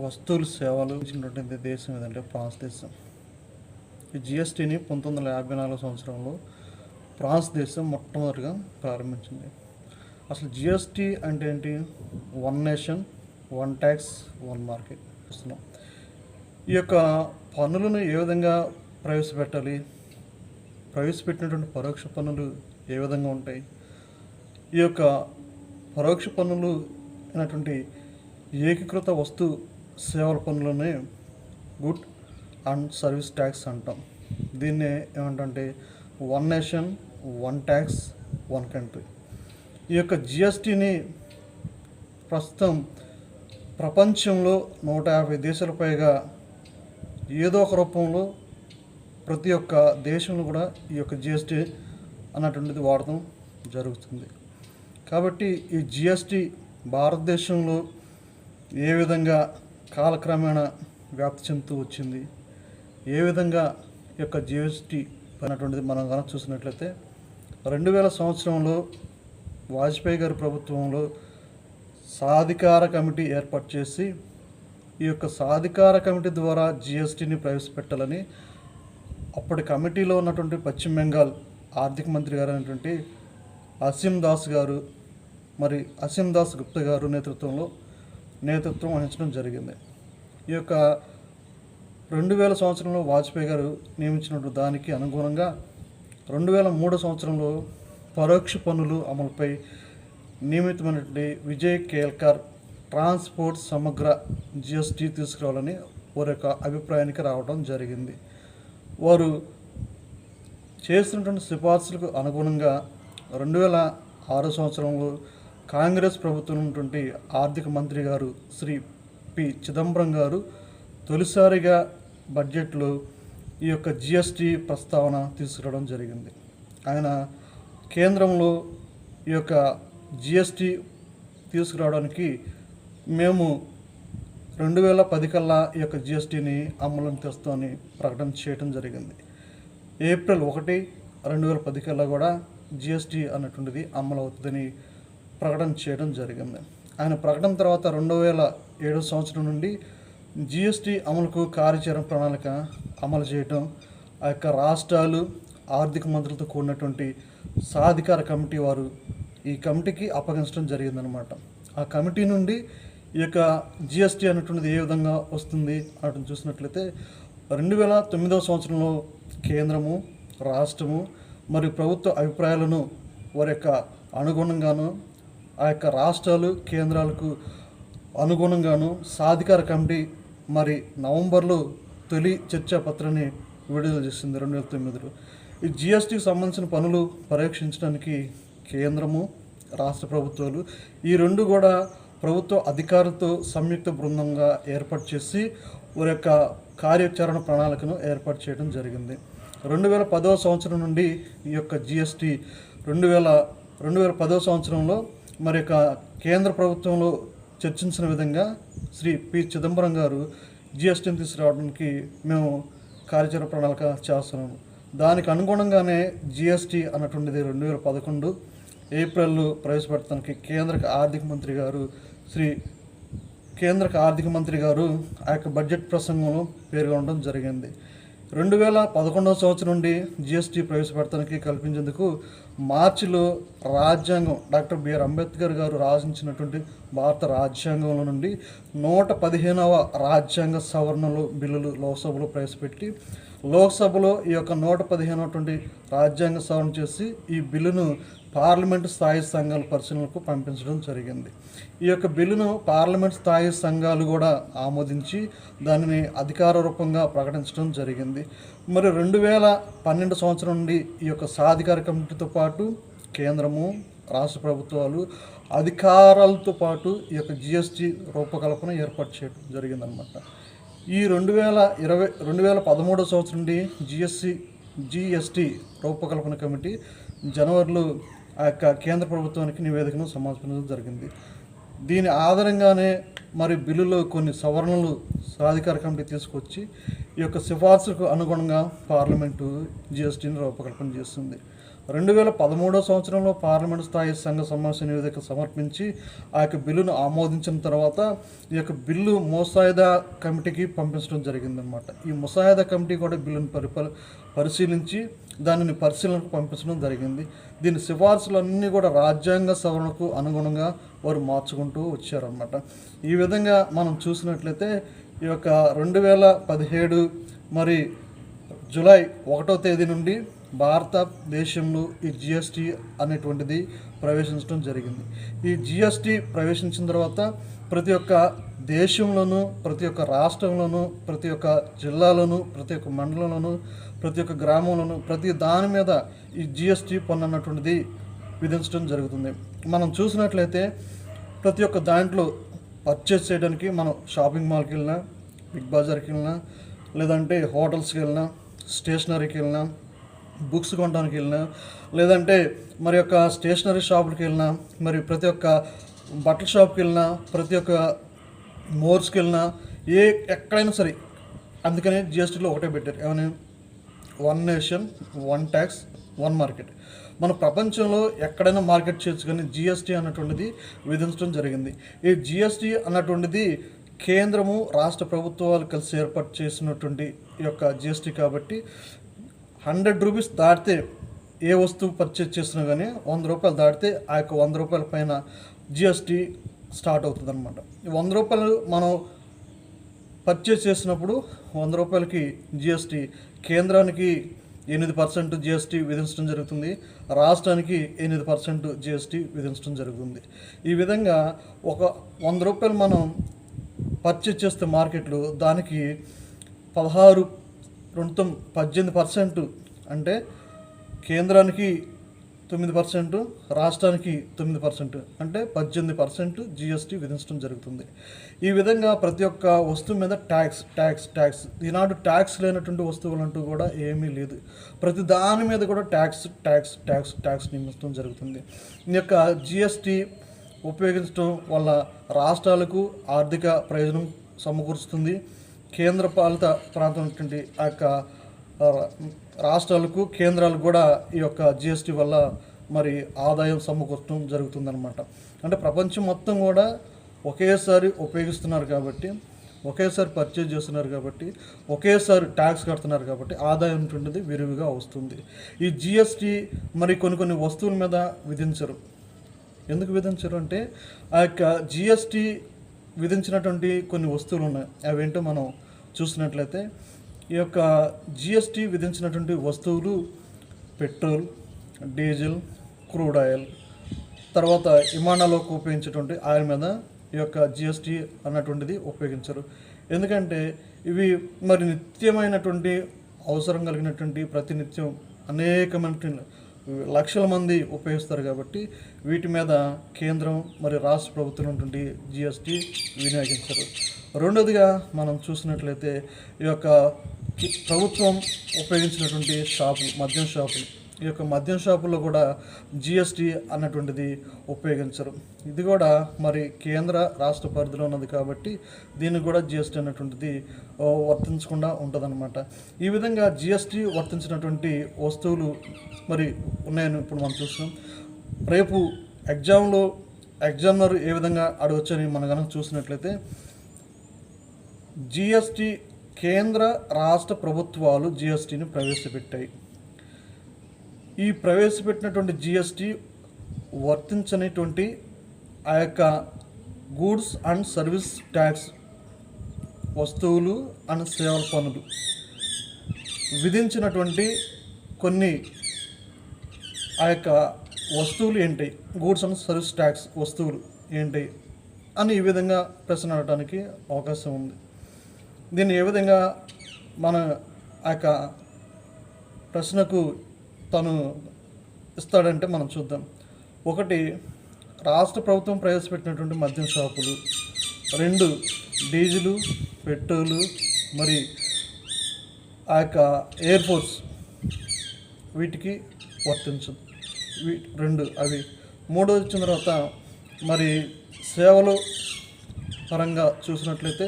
వస్తువులు సేవలు ఇచ్చినటువంటి దేశం ఏదంటే ఫ్రాన్స్ దేశం. ఈ జిఎస్టీని 1954 సంవత్సరంలో ఫ్రాన్స్ దేశం మొట్టమొదటిగా ప్రారంభించింది. అసలు జిఎస్టీ అంటే ఏంటి? One nation one tax one market చూస్తున్నాం. ఈ యొక్క పన్నులను ఏ విధంగా ప్రవేశపెట్టాలి, ప్రవేశపెట్టినటువంటి పరోక్ష పన్నులు ఏ విధంగా ఉంటాయి, ఈ యొక్క పరోక్ష పన్నులు అయినటువంటి ఏకీకృత వస్తు సేవల పన్నులనే గుడ్ అండ్ సర్వీస్ ట్యాక్స్ అంటాం. దీన్నే ఏమంటే one nation one tax one country. ఈ యొక్క జిఎస్టీని ప్రస్తుతం ప్రపంచంలో 150 దేశాల పైగా ఏదో ఒక రూపంలో ప్రతి ఒక్క దేశంలో కూడా ఈ యొక్క జిఎస్టీ అన్నటువంటిది వాడటం జరుగుతుంది. కాబట్టి ఈ జిఎస్టీ భారతదేశంలో ఏ విధంగా కాలక్రమేణా వ్యాప్తి చెందుతూ వచ్చింది, ఏ విధంగా ఈ యొక్క జిఎస్టీ అన్నటువంటిది మనం కనుక చూసినట్లయితే 2000 సంవత్సరంలో వాజ్పేయి గారి ప్రభుత్వంలో సాధికార కమిటీ ఏర్పాటు చేసి ఈ యొక్క సాధికార కమిటీ ద్వారా జిఎస్టీని ప్రవేశపెట్టాలని అప్పటి కమిటీలో ఉన్నటువంటి పశ్చిమ బెంగాల్ ఆర్థిక మంత్రి గారు అయినటువంటి అసీమ్ దాస్ గుప్తా గారు నేతృత్వం వహించడం జరిగింది. ఈ యొక్క 2000 సంవత్సరంలో వాజ్పేయి గారు నియమించినటువంటి దానికి అనుగుణంగా 2003 సంవత్సరంలో పరోక్ష పన్నులు అమలుపై నియమితమైనటువంటి విజయ్ కేల్కర్ ట్రాన్స్పోర్ట్ సమగ్ర జిఎస్టీ తీసుకురావాలని వారి యొక్క అభిప్రాయానికి రావడం జరిగింది. వారు చేసినటువంటి సిఫార్సులకు అనుగుణంగా 2006 సంవత్సరంలో కాంగ్రెస్ ప్రభుత్వం ఉన్నటువంటి ఆర్థిక మంత్రి గారు శ్రీ పి చిదంబరం గారు తొలిసారిగా బడ్జెట్లో ఈ యొక్క జిఎస్టీ ప్రస్తావన తీసుకురావడం జరిగింది. ఆయన కేంద్రంలో ఈ యొక్క జిఎస్టీ తీసుకురావడానికి మేము 2010 కల్లా ఈ యొక్క జిఎస్టీని అమలులోకి తెస్తామని ప్రకటన చేయడం జరిగింది. ఏప్రిల్ 1, 2010 కల్లా కూడా జిఎస్టీ అన్నటువంటిది అమలు అవుతుందని ప్రకటన చేయడం జరిగింది. ఆయన ప్రకటన తర్వాత 2007 సంవత్సరం నుండి జిఎస్టీ అమలుకు కార్యాచరణ ప్రణాళిక అమలు చేయడం, ఆ యొక్క రాష్ట్రాలు ఆర్థిక మంత్రులతో కూడినటువంటి సాధికార కమిటీ వారు ఈ కమిటీకి అప్పగించడం జరిగిందనమాట. ఆ కమిటీ నుండి ఈ యొక్క జిఎస్టీ అనేటువంటిది ఏ విధంగా వస్తుంది అన్నట్టు చూసినట్లయితే 2009 సంవత్సరంలో కేంద్రము, రాష్ట్రము మరియు ప్రభుత్వ అభిప్రాయాలను వారి యొక్క అనుగుణంగాను ఆ యొక్క రాష్ట్రాలు కేంద్రాలకు అనుగుణంగాను సాధికార కమిటీ మరి నవంబర్లో తొలి చర్చా పత్రాన్ని విడుదల చేసింది 2009లో. ఈ జిఎస్టీకి సంబంధించిన పనులు పర్యవేక్షించడానికి కేంద్రము, రాష్ట్ర ప్రభుత్వాలు ఈ రెండు కూడా ప్రభుత్వ అధికారులతో సంయుక్త బృందంగా ఏర్పాటు చేసి వారి యొక్క కార్యాచరణ ప్రణాళికను ఏర్పాటు చేయడం జరిగింది. 2010 సంవత్సరం నుండి ఈ యొక్క జిఎస్టీ 2010 సంవత్సరంలో మరి యొక్క కేంద్ర ప్రభుత్వంలో చర్చించిన విధంగా శ్రీ పి చిదంబరం గారు జిఎస్టీని తీసుకురావడానికి మేము కార్యాచరణ ప్రణాళిక చేస్తున్నాము. దానికి అనుగుణంగానే జిఎస్టీ అన్నటువంటిది 2011 ఏప్రిల్లో ప్రవేశపెట్టడానికి కేంద్ర ఆర్థిక మంత్రి గారు ఆ యొక్క బడ్జెట్ ప్రసంగంలో పేర్కొనడం జరిగింది. 2011 సంవత్సరం నుండి జిఎస్టీ ప్రవేశపెట్టడానికి కల్పించేందుకు మార్చిలో రాజ్యాంగం డాక్టర్ బిఆర్ అంబేద్కర్ గారు రాసించినటువంటి భారత రాజ్యాంగంలో నుండి 115వ రాజ్యాంగ సవరణలు బిల్లులు లోక్సభలో ప్రవేశపెట్టి లోక్సభలో ఈ యొక్క 115వ రాజ్యాంగ సవరణ చేసి ఈ బిల్లును పార్లమెంటు స్థాయి సంఘాల పరిశీలనకు పంపించడం జరిగింది. ఈ యొక్క బిల్లును పార్లమెంట్ స్థాయి సంఘాలు కూడా ఆమోదించి దానిని అధికార రూపంగా ప్రకటించడం జరిగింది. మరి 2012 సంవత్సరం నుండి ఈ యొక్క సాధికార కమిటీతో పాటు కేంద్రము, రాష్ట్ర ప్రభుత్వాలు అధికారాలతో పాటు ఈ యొక్క జిఎస్టీ రూపకల్పన ఏర్పాటు చేయడం జరిగిందనమాట. ఈ 2013 సంవత్సరం నుండి జిఎస్టీ రూపకల్పన కమిటీ జనవరిలో ఆ యొక్క కేంద్ర ప్రభుత్వానికి నివేదికను సమర్పించడం జరిగింది. దీని ఆధారంగానే మరి బిల్లులో కొన్ని సవరణలు సాధికార కమిటీ తీసుకొచ్చి ఈ యొక్క సిఫార్సులకు అనుగుణంగా పార్లమెంటు జిఎస్టీని రూపకల్పన చేస్తుంది. 2013 సంవత్సరంలో పార్లమెంట్ స్థాయి సంఘ సమావేశ నివేదిక సమర్పించి ఆ యొక్క బిల్లును ఆమోదించిన తర్వాత ఈ యొక్క బిల్లు ముసాయిదా కమిటీకి పంపించడం జరిగిందనమాట. ఈ ముసాయిదా కమిటీ కూడా బిల్లును పరిశీలించి దానిని పరిశీలనకు పంపించడం జరిగింది. దీని సిఫార్సులన్నీ కూడా రాజ్యాంగ సవరణకు అనుగుణంగా వారు మార్చుకుంటూ వచ్చారన్నమాట. ఈ విధంగా మనం చూసినట్లయితే ఈ యొక్క 2017 మరి జూలై 1వ తేదీ నుండి భారతదేశంలో ఈ జిఎస్టీ అనేటువంటిది ప్రవేశించడం జరిగింది. ఈ జిఎస్టీ ప్రవేశించిన తర్వాత ప్రతి ఒక్క దేశంలోనూ, ప్రతి ఒక్క రాష్ట్రంలోనూ, ప్రతి ఒక్క జిల్లాలోనూ, ప్రతి ఒక్క మండలంలోనూ, ప్రతి ఒక్క గ్రామంలోనూ ప్రతి దాని మీద ఈ జిఎస్టీ పన్ను అన్నటువంటిది విధించడం జరుగుతుంది. మనం చూసినట్లయితే ప్రతి ఒక్క దాంట్లో పర్చేస్ చేయడానికి మనం షాపింగ్ మాల్కి వెళ్ళినా, బిగ్ బజార్కి వెళ్ళినా, లేదంటే హోటల్స్కి వెళ్ళినా, స్టేషనరీకి వెళ్ళినా, బుక్స్ కొనడానికి వెళ్ళినా, లేదంటే మరి యొక్క స్టేషనరీ షాపులకి వెళ్ళినా, మరి ప్రతి ఒక్క బట్టల షాప్కి వెళ్ళినా, ప్రతి ఒక్క మోర్స్కి వెళ్ళినా, ఎక్కడైనా సరే అందుకనే జిఎస్టీలో ఒకటే పెట్టారు, ఏమని? One nation, one tax, one market. మన ప్రపంచంలో ఎక్కడైనా మార్కెట్ చేయొచ్చు, కానీ జిఎస్టీ అన్నటువంటిది విధించడం జరిగింది. ఈ జిఎస్టీ అన్నటువంటిది కేంద్రము, రాష్ట్ర ప్రభుత్వాలు కలిసి ఏర్పాటు చేసినటువంటి ఈ యొక్క జిఎస్టీ కాబట్టి 100 రూపీస్ దాటితే ఏ వస్తువు పర్చేజ్ చేసినా కానీ 100 రూపాయలు దాటితే ఆ యొక్క 100 రూపాయల పైన జిఎస్టీ స్టార్ట్ అవుతుంది అనమాట. 100 రూపాయలు మనం పర్చేజ్ చేసినప్పుడు 100 రూపాయలకి జిఎస్టీ కేంద్రానికి 8% జిఎస్టీ విధించడం జరుగుతుంది, రాష్ట్రానికి 8% జిఎస్టీ విధించడం జరుగుతుంది. ఈ విధంగా ఒక 100 రూపాయలు మనం పర్చేజ్ చేస్తే మార్కెట్లో దానికి 18% అంటే కేంద్రానికి 9%, రాష్ట్రానికి 9% అంటే 18% జిఎస్టీ విధించడం జరుగుతుంది. ఈ విధంగా ప్రతి ఒక్క వస్తువు మీద ట్యాక్స్ ఈనాడు ట్యాక్స్ లేనటువంటి వస్తువులు అంటూ కూడా ఏమీ లేదు. ప్రతి దాని మీద కూడా ట్యాక్స్ నియమించడం జరుగుతుంది. ఈ యొక్క జిఎస్టీ ఉపయోగించడం వల్ల రాష్ట్రాలకు ఆర్థిక ప్రయోజనం సమకూరుస్తుంది. కేంద్ర పాలిత ప్రాంతం ఉన్నటువంటి ఆ యొక్క రాష్ట్రాలకు, కేంద్రాలకు కూడా ఈ యొక్క జిఎస్టీ వల్ల మరి ఆదాయం సమకూర్చడం జరుగుతుందన్నమాట. అంటే ప్రపంచం మొత్తం కూడా ఒకేసారి ఉపయోగిస్తున్నారు కాబట్టి, ఒకేసారి పర్చేజ్ చేస్తున్నారు కాబట్టి, ఒకేసారి ట్యాక్స్ కడుతున్నారు కాబట్టి ఆదాయం ఉంటుండేది విరివిగా వస్తుంది. ఈ జిఎస్టీ మరి కొన్ని వస్తువుల మీద విధించరు. ఎందుకు విధించరు అంటే ఆ యొక్క జిఎస్టీ విధించినటువంటి కొన్ని వస్తువులు ఉన్నాయి. అవేంటో మనం చూసినట్లయితే ఈ యొక్క జిఎస్టీ విధించినటువంటి వస్తువులు పెట్రోల్, డీజిల్, క్రూడ్ ఆయిల్, తర్వాత విమానాలకు ఉపయోగించేటువంటి ఆయిల్ మీద ఈ యొక్క జిఎస్టీ అన్నటువంటిది ఉపయోగించరు. ఎందుకంటే ఇవి మరి నిత్యమైనటువంటి అవసరం కలిగినటువంటి ప్రతినిత్యం అనేకమైన లక్షల మంది ఉపయోగిస్తారు కాబట్టి వీటి మీద కేంద్రం మరి రాష్ట్ర ప్రభుత్వం ఉన్నటువంటి జిఎస్టీ వినియోగించరు. రెండోదిగా మనం చూసినట్లయితే ఈ యొక్క ప్రభుత్వం ఉపయోగించినటువంటి షాపులు, మద్యం షాపులు, ఈ యొక్క మద్యం షాపుల్లో కూడా జిఎస్టీ అన్నటువంటిది ఉపయోగించరు. ఇది కూడా మరి కేంద్ర రాష్ట్ర పరిధిలో ఉన్నది కాబట్టి దీనికి కూడా జిఎస్టీ అన్నటువంటిది వర్తించకుండా ఉంటుందన్నమాట. ఈ విధంగా జిఎస్టీ వర్తించినటువంటి వస్తువులు మరి ఉన్నాయని ఇప్పుడు మనం చూస్తున్నాం. రేపు ఎగ్జామినర్ ఏ విధంగా అడగొచ్చని మనం కనుక చూసినట్లయితే జిఎస్టీ కేంద్ర రాష్ట్ర ప్రభుత్వాలు జిఎస్టీని ప్రవేశపెట్టాయి. ఈ ప్రవేశపెట్టినటువంటి జిఎస్టీ వర్తించనిటువంటి ఆ యొక్క గూడ్స్ అండ్ సర్వీస్ ట్యాక్స్, వస్తువులు అండ్ సేవల పన్నులు విధించినటువంటి కొన్ని ఆ యొక్క వస్తువులు ఏంటి, గూడ్స్ అండ్ సర్వీస్ ట్యాక్స్ వస్తువులు ఏంటి అని ఈ విధంగా ప్రశ్న అడగడానికి అవకాశం ఉంది. దీన్ని ఏ విధంగా మన ఆ యొక్క ప్రశ్నకు తను ఇస్తాడంటే మనం చూద్దాం. ఒకటి, రాష్ట్ర ప్రభుత్వం ప్రవేశపెట్టినటువంటి మద్యం షాపులు. 2, డీజిలు, పెట్రోలు, మరి ఆ యొక్క ఎయిర్ ఫోర్స్ వీటికి వర్తించదు. 2 అవి. 3 వచ్చిన తర్వాత మరి సేవలు పరంగా చూసినట్లయితే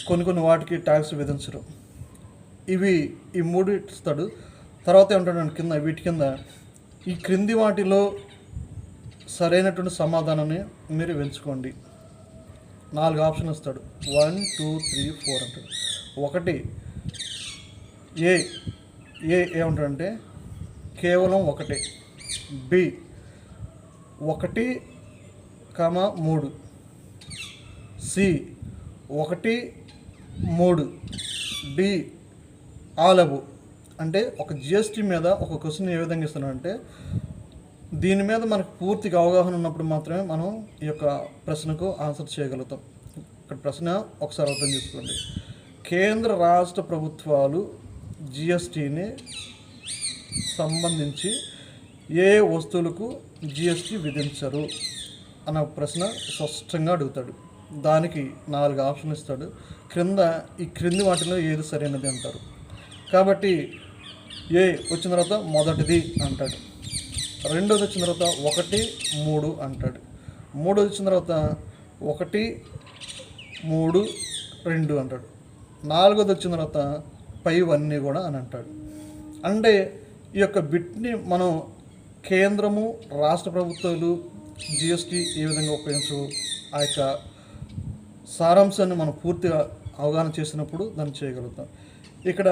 కొన్ని వాటికి ట్యాక్స్ విధించరు. ఈ 3 ఇస్తాడు. తర్వాత ఏమంటాడు కింద, వీటి కింద ఈ క్రింది వాటిలో సరైనటువంటి సమాధానాన్ని మీరు ఎంచుకోండి. 4 ఆప్షన్ ఇస్తాడు. 1 2 3 4 అంటాడు. ఒకటి ఏ ఏమంటాడంటే కేవలం ఒకటే. B 1, 3. C 1, 3. D all above. అంటే ఒక జిఎస్టీ మీద ఒక క్వశ్చన్ ఏ విధంగా ఇస్తున్నాడంటే దీని మీద మనకు పూర్తిగా అవగాహన ఉన్నప్పుడు మాత్రమే మనం ఈ యొక్క ప్రశ్నకు ఆన్సర్ చేయగలుగుతాం. ఇక్కడ ప్రశ్న ఒకసారి అర్థం చేసుకోండి. కేంద్ర రాష్ట్ర ప్రభుత్వాలు జిఎస్టీని సంబంధించి ఏ వస్తువులకు జిఎస్టీ విధించరు అన్న ప్రశ్న స్పష్టంగా అడుగుతాడు. దానికి 4 ఆప్షన్లు ఇస్తాడు. ఈ క్రింది వాటిలో ఏది సరైనది అంటారు. కాబట్టి ఏ వచ్చిన తర్వాత మొదటిది అంటాడు. రెండోది వచ్చిన తర్వాత 1 3 అంటాడు. మూడోది వచ్చిన తర్వాత 1 3 2 అంటాడు. నాలుగోది వచ్చిన తర్వాత పైవన్నీ కూడా అని అంటాడు. అంటే ఈ యొక్క బిట్ని మనం కేంద్రము రాష్ట్ర ప్రభుత్వాలు జిఎస్టీ ఏ విధంగా ఉపయోగించవు ఆ యొక్క సారాంశాన్ని మనం పూర్తిగా అవగాహన చేసినప్పుడు దాన్ని చేయగలుగుతాం. ఇక్కడ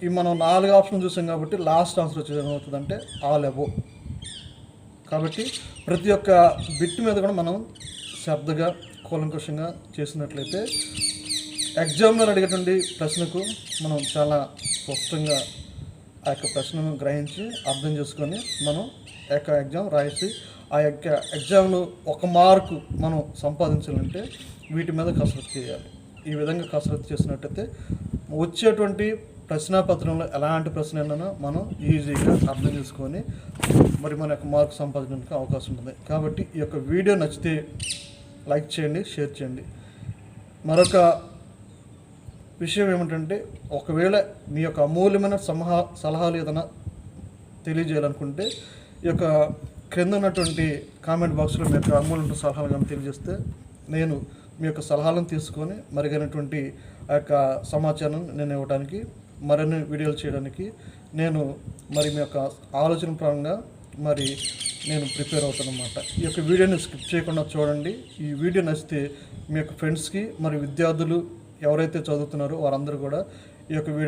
ఈ మనం 4 ఆప్షన్ చూసాం కాబట్టి లాస్ట్ ఆన్సర్ వచ్చేది ఏమవుతుందంటే ఆల్ అబోవ్. కాబట్టి ప్రతి ఒక్క బిట్ మీద కూడా మనం శ్రద్ధగా కూలంకషంగా చేసినట్లయితే ఎగ్జామ్లో అడిగేటువంటి ప్రశ్నకు మనం చాలా స్పష్టంగా ఆ యొక్క ప్రశ్నను గ్రహించి అర్థం చేసుకొని మనం ఆ యొక్క ఎగ్జామ్ రాసి ఆ యొక్క ఎగ్జామ్లో 1 మార్కు మనం సంపాదించాలంటే వీటి మీద కసరత్తు చేయాలి. ఈ విధంగా కసరత్తు చేసినట్టయితే వచ్చేటువంటి ప్రశ్నాపత్రంలో ఎలాంటి ప్రశ్న అయినా మనం ఈజీగా అర్థం చేసుకొని మరి మన యొక్క మార్కు సంపాదించడానికి అవకాశం ఉంటుంది. కాబట్టి ఈ యొక్క వీడియో నచ్చితే లైక్ చేయండి, షేర్ చేయండి. మరొక విషయం ఏమిటంటే ఒకవేళ మీ యొక్క అమూల్యమైన సలహాలు ఏదైనా తెలియజేయాలనుకుంటే ఈ యొక్క క్రింద ఉన్నటువంటి కామెంట్ బాక్స్లో మీ యొక్క అమూల్యమైన సలహాలు కానీ తెలియజేస్తే నేను మీ యొక్క సలహాలను తీసుకొని మరిగైనటువంటి ఆ యొక్క సమాచారం నేను ఇవ్వడానికి మరిన్ని వీడియోలు చేయడానికి నేను మరి మీ యొక్క ఆలోచన పరంగా మరి నేను ప్రిపేర్ అవుతాను అన్నమాట. ఈ యొక్క వీడియోని స్కిప్ చేయకుండా చూడండి. ఈ వీడియో నచ్చితే మీ యొక్క ఫ్రెండ్స్కి మరి విద్యార్థులు ఎవరైతే చదువుతున్నారో వారందరూ కూడా ఈ యొక్క వీడియో